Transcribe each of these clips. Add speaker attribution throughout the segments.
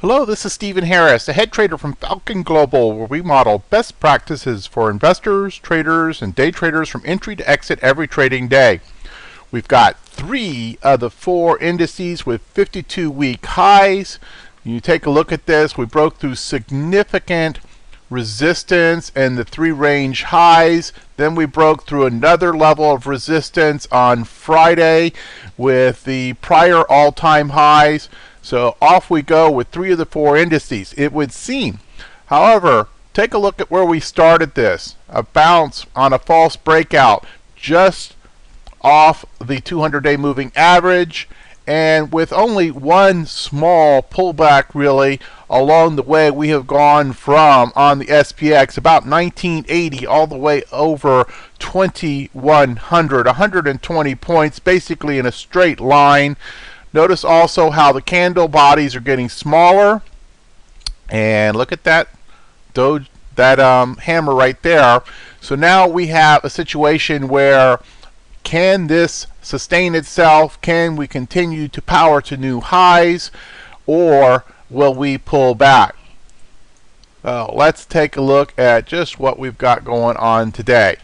Speaker 1: Hello, this is Stephen Harris, a head trader from Falcon Global, where we model best practices for investors, traders, and day traders from entry to exit every trading day. We've got 3 of the 4 indices with 52-week highs. You take a look at this, we broke through significant resistance and the 3 range highs. Then we broke through another level of resistance on Friday with the prior all-time highs. So off we go with 3 of the 4 indices, it would seem. However, take a look at where we started this. A bounce on a false breakout just off the 200-day moving average, and with only one small pullback really along the way, we have gone from, on the SPX, about 1980 all the way over 2100, 120 points basically in a straight line. Notice also how the candle bodies are getting smaller, and look at that hammer right there. So now we have a situation where, can this sustain itself? Can we continue to power to new highs, or will we pull back? Well, let's take a look at just what we've got going on today.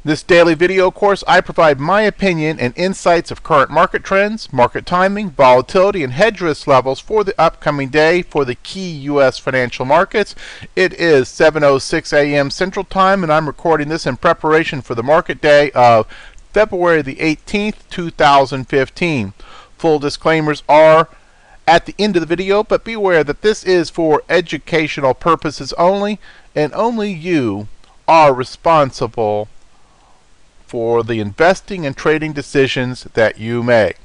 Speaker 1: This daily video course, I provide my opinion and insights of current market trends, market timing, volatility, and hedge risk levels for the upcoming day for the key U.S. financial markets. It is 7:06 a.m. Central Time, and I'm recording this in preparation for the market day of February the 18th, 2015. Full disclaimers are at the end of the video, but be aware that this is for educational purposes only, and only you are responsible for the investing and trading decisions that you make.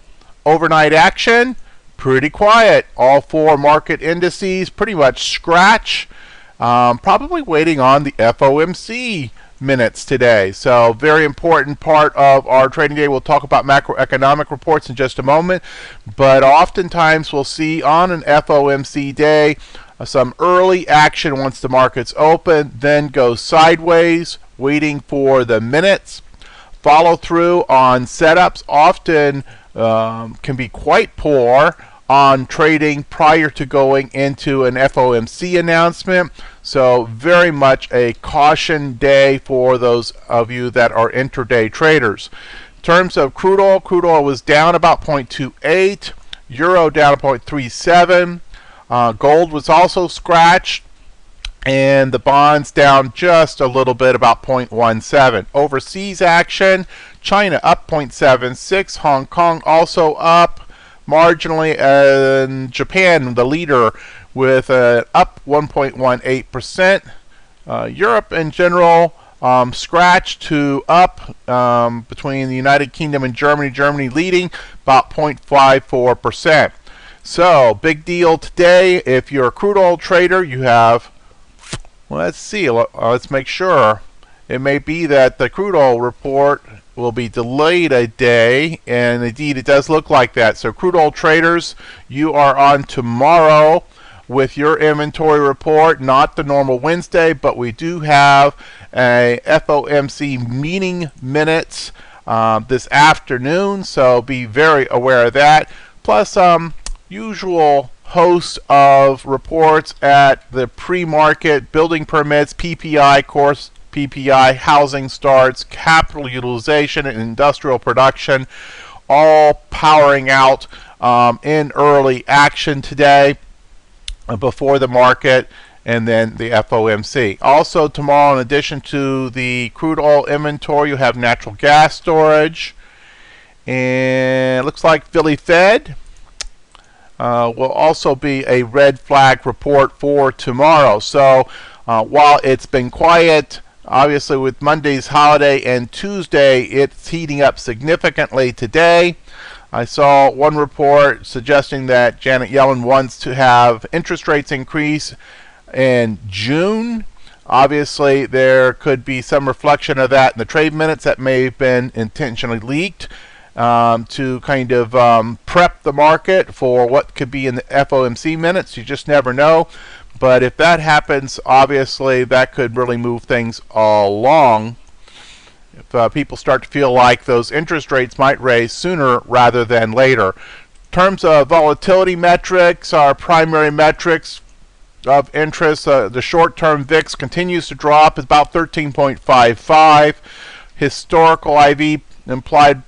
Speaker 1: Overnight action, pretty quiet. All 4 market indices pretty much scratch. Probably waiting on the FOMC minutes today. So very important part of our trading day. We'll talk about macroeconomic reports in just a moment, but oftentimes we'll see on an FOMC day some early action once the markets open, then go sideways, waiting for the minutes. Follow through on setups often can be quite poor on trading prior to going into an FOMC announcement. So very much a caution day for those of you that are intraday traders. In terms of crude oil was down about 0.28, euro down 0.37, gold was also scratched, and the bonds down just a little bit, about 0.17. Overseas action, China up 0.76, Hong Kong also up marginally, and Japan the leader with up 1.18%. Europe in general scratched to up between the United Kingdom and Germany. Germany leading about 0.54%. So big deal today. If you're a crude oil trader, you have, let's see, let's make sure. It may be that the crude oil report will be delayed a day, and indeed it does look like that. So crude oil traders, you are on tomorrow with your inventory report, not the normal Wednesday, but we do have a FOMC meeting minutes this afternoon, so be very aware of that. Plus usual host of reports at the pre-market, building permits, PPI, course PPI, housing starts, capital utilization, and industrial production, all powering out in early action today before the market, and then the FOMC. Also tomorrow, in addition to the crude oil inventory, you have natural gas storage, and it looks like Philly Fed will also be a red flag report for tomorrow. So while it's been quiet, obviously with Monday's holiday and Tuesday, it's heating up significantly today. I saw one report suggesting that Janet Yellen wants to have interest rates increase in June. Obviously, there could be some reflection of that in the trade minutes that may have been intentionally leaked to kind of prep the market for what could be in the FOMC minutes. You just never know. But if that happens, obviously that could really move things along. If people start to feel like those interest rates might raise sooner rather than later. terms of volatility metrics, our primary metrics of interest, the short-term VIX continues to drop. It's about 13.55. Historical IV implied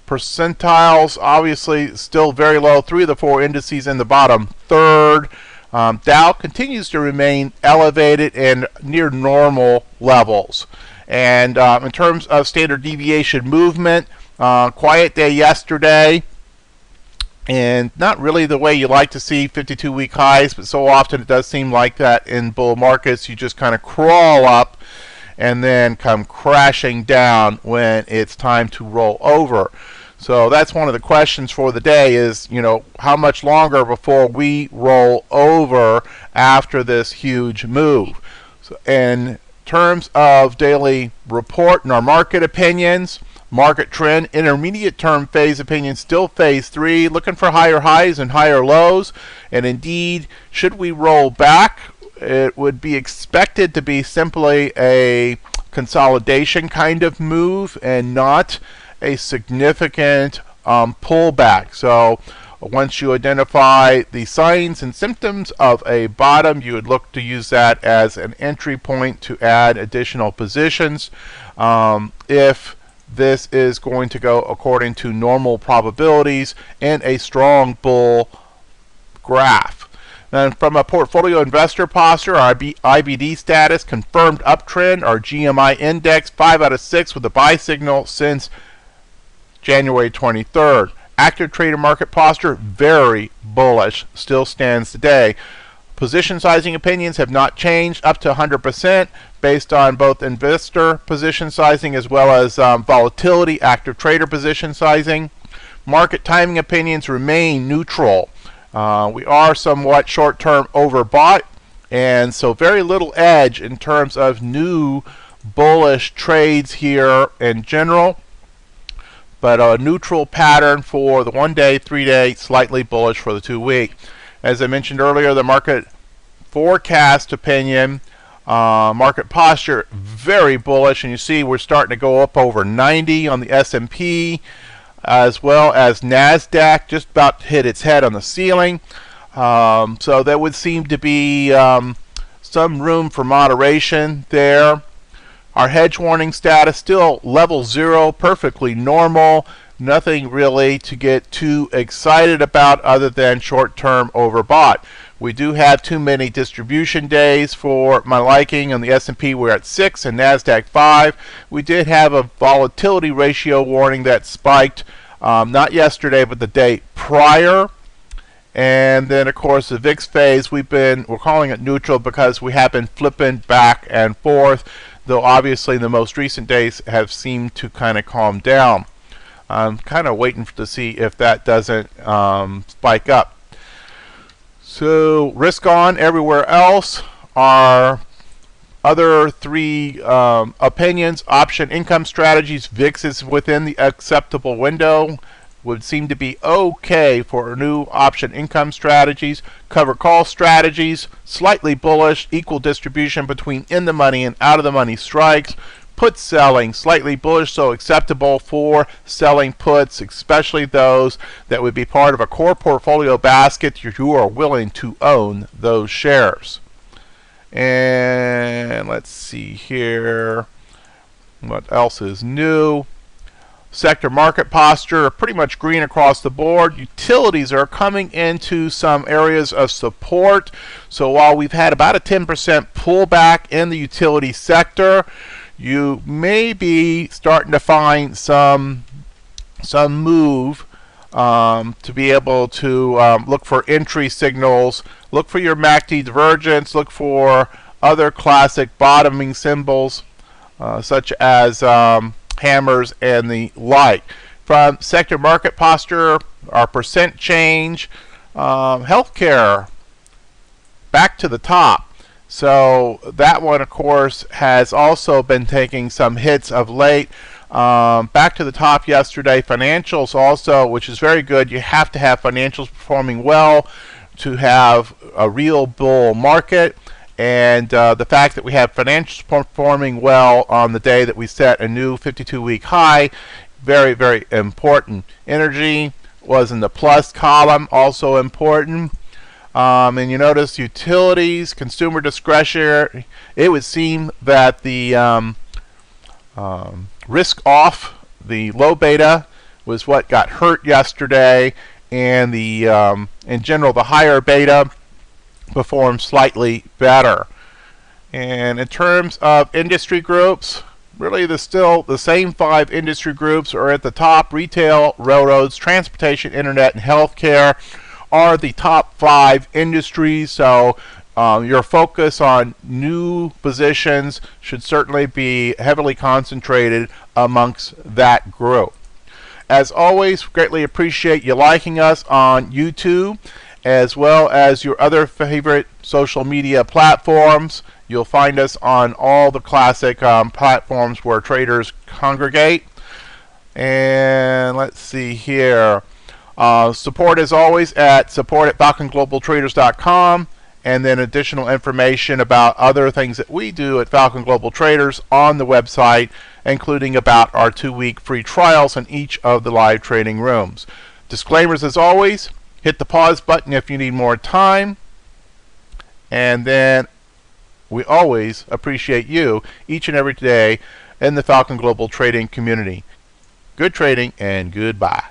Speaker 1: percentiles, obviously still very low. 3 of the 4 indices in the bottom third. Dow continues to remain elevated and near normal levels. And in terms of standard deviation movement, quiet day yesterday, and not really the way you like to see 52-week highs, but so often it does seem like that in bull markets. You just kind of crawl up and then come crashing down when it's time to roll over. So that's one of the questions for the day is, how much longer before we roll over after this huge move? So in terms of daily report and our market opinions, market trend, intermediate term phase opinion, still phase 3, looking for higher highs and higher lows. And indeed, should we roll back, it would be expected to be simply a consolidation kind of move and not a significant pullback. So once you identify the signs and symptoms of a bottom, you would look to use that as an entry point to add additional positions. If this is going to go according to normal probabilities in a strong bull graph. And from a portfolio investor posture, our IBD status, confirmed uptrend, our GMI index, 5 out of 6 with a buy signal since January 23rd. Active trader market posture, very bullish, still stands today. Position sizing opinions have not changed, up to 100% based on both investor position sizing as well as volatility, active trader position sizing. Market timing opinions remain neutral. We are somewhat short-term overbought, and so very little edge in terms of new bullish trades here in general, but a neutral pattern for the 1-day, 3-day, slightly bullish for the 2-week. As I mentioned earlier, the market forecast opinion, market posture, very bullish, and you see we're starting to go up over 90 on the S&P, as well as NASDAQ, just about to hit its head on the ceiling. So there would seem to be some room for moderation there. Our hedge warning status still level 0, perfectly normal. Nothing really to get too excited about other than short-term overbought. We do have too many distribution days for my liking. On the S&P, we're at 6 and NASDAQ 5. We did have a volatility ratio warning that spiked not yesterday, but the day prior. And then, of course, the VIX phase, we're calling it neutral because we have been flipping back and forth, though obviously the most recent days have seemed to kind of calm down. I'm kind of waiting to see if that doesn't spike up. So risk on everywhere else. Our other 3 opinions, option income strategies, VIX is within the acceptable window. Would seem to be okay for new option income strategies. Cover call strategies, slightly bullish, equal distribution between in the money and out of the money strikes. Put selling, slightly bullish, so acceptable for selling puts, especially those that would be part of a core portfolio basket if you are willing to own those shares. And let's see here. What else is new? Sector market posture, pretty much green across the board. Utilities are coming into some areas of support. So while we've had about a 10% pullback in the utility sector, you may be starting to find some move to be able to look for entry signals, look for your MACD divergence, look for other classic bottoming symbols such as hammers and the like. From sector market posture, our percent change, healthcare back to the top. So that one, of course, has also been taking some hits of late. Back to the top yesterday. Financials also, which is very good. You have to have financials performing well to have a real bull market. And the fact that we have financials performing well on the day that we set a new 52-week high, very, very important. Energy, was in the plus column, also important. And you notice utilities, consumer discretionary. It would seem that the risk off, the low beta, was what got hurt yesterday, and the in general the higher beta performed slightly better. And in terms of industry groups, really still the same 5 industry groups are at the top. Retail, railroads, transportation, internet, and healthcare are the top 5 industries. So your focus on new positions should certainly be heavily concentrated amongst that group. As always, greatly appreciate you liking us on YouTube, as well as your other favorite social media platforms. You'll find us on all the classic platforms where traders congregate. And let's see here. Support as always at support@falconglobaltraders.com, and then additional information about other things that we do at Falcon Global Traders on the website, including about our 2-week free trials in each of the live trading rooms. Disclaimers as always. Hit the pause button if you need more time. And then we always appreciate you each and every day in the Falcon Global Trading community. Good trading and goodbye.